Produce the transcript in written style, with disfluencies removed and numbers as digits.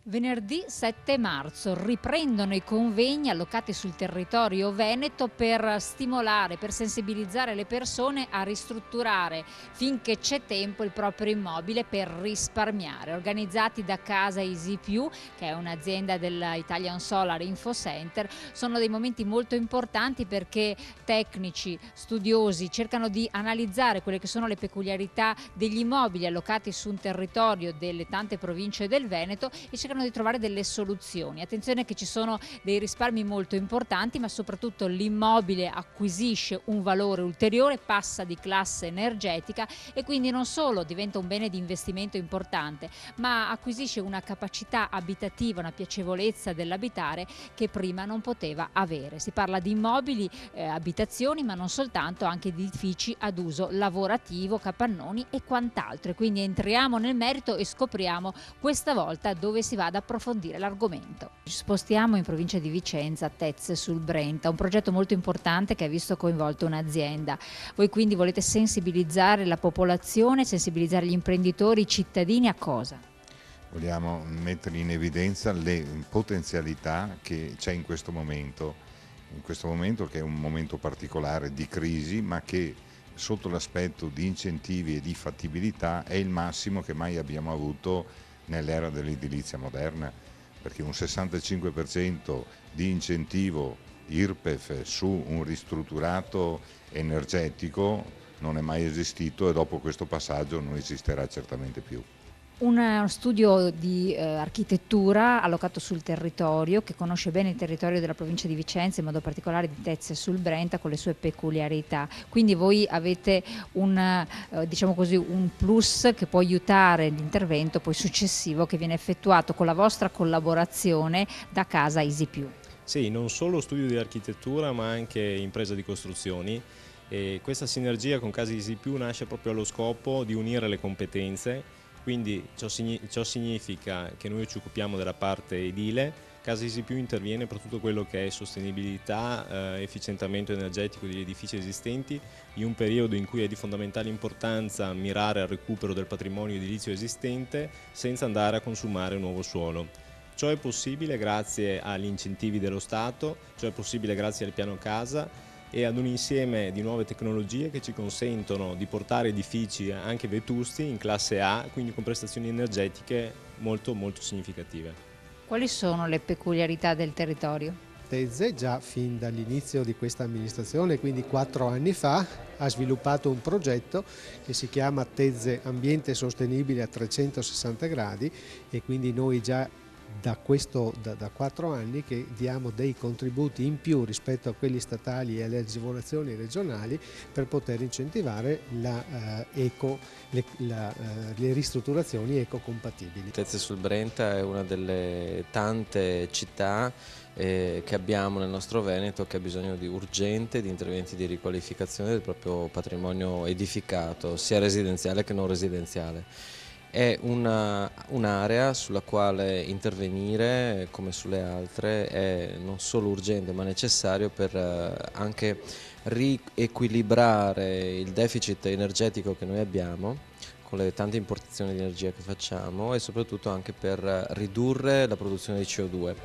Venerdì 7 marzo riprendono i convegni allocati sul territorio veneto per stimolare, per sensibilizzare le persone a ristrutturare finché c'è tempo il proprio immobile per risparmiare. Organizzati da Casa Easypiù, che è un'azienda dell'Italian Solar Info Center, sono dei momenti molto importanti perché tecnici, studiosi cercano di analizzare quelle che sono le peculiarità degli immobili allocati su un territorio delle tante province del Veneto e cercano di trovare delle soluzioni. Attenzione che ci sono dei risparmi molto importanti, ma soprattutto l'immobile acquisisce un valore ulteriore, passa di classe energetica e quindi non solo diventa un bene di investimento importante, ma acquisisce una capacità abitativa, una piacevolezza dell'abitare che prima non poteva avere. Si parla di immobili, abitazioni, ma non soltanto, anche di edifici ad uso lavorativo, capannoni e quant'altro. E quindi entriamo nel merito e scopriamo questa volta dove si va ad approfondire l'argomento. Ci spostiamo in provincia di Vicenza, a Tezze sul Brenta, un progetto molto importante che ha visto coinvolto un'azienda. Voi quindi volete sensibilizzare la popolazione, sensibilizzare gli imprenditori, i cittadini a cosa? Vogliamo mettere in evidenza le potenzialità che c'è in questo momento che è un momento particolare di crisi, ma che sotto l'aspetto di incentivi e di fattibilità è il massimo che mai abbiamo avuto nell'era dell'edilizia moderna, perché un 65% di incentivo IRPEF su un ristrutturato energetico non è mai esistito e dopo questo passaggio non esisterà certamente più. Uno studio di architettura allocato sul territorio, che conosce bene il territorio della provincia di Vicenza, in modo particolare di Tezze sul Brenta, con le sue peculiarità. Quindi voi avete diciamo così, un plus che può aiutare l'intervento poi successivo che viene effettuato con la vostra collaborazione da Casa Easypiù. Sì, non solo studio di architettura ma anche impresa di costruzioni. E questa sinergia con Casa Easypiù nasce proprio allo scopo di unire le competenze. Quindi ciò significa che noi ci occupiamo della parte edile, Casa Easypiù interviene per tutto quello che è sostenibilità, efficientamento energetico degli edifici esistenti, in un periodo in cui è di fondamentale importanza mirare al recupero del patrimonio edilizio esistente senza andare a consumare nuovo suolo. Ciò è possibile grazie agli incentivi dello Stato, ciò è possibile grazie al piano casa e ad un insieme di nuove tecnologie che ci consentono di portare edifici anche vetusti in classe A, quindi con prestazioni energetiche molto significative. Quali sono le peculiarità del territorio? Tezze già fin dall'inizio di questa amministrazione, quindi 4 anni fa, ha sviluppato un progetto che si chiama Tezze Ambiente Sostenibile a 360 gradi e quindi noi già da 4 anni che diamo dei contributi in più rispetto a quelli statali e alle agevolazioni regionali per poter incentivare le ristrutturazioni ecocompatibili. Tezze sul Brenta è una delle tante città che abbiamo nel nostro Veneto che ha bisogno urgente di interventi di riqualificazione del proprio patrimonio edificato, sia residenziale che non residenziale. È un'area sulla quale intervenire, come sulle altre, è non solo urgente ma necessario per anche riequilibrare il deficit energetico che noi abbiamo con le tante importazioni di energia che facciamo e soprattutto anche per ridurre la produzione di CO2.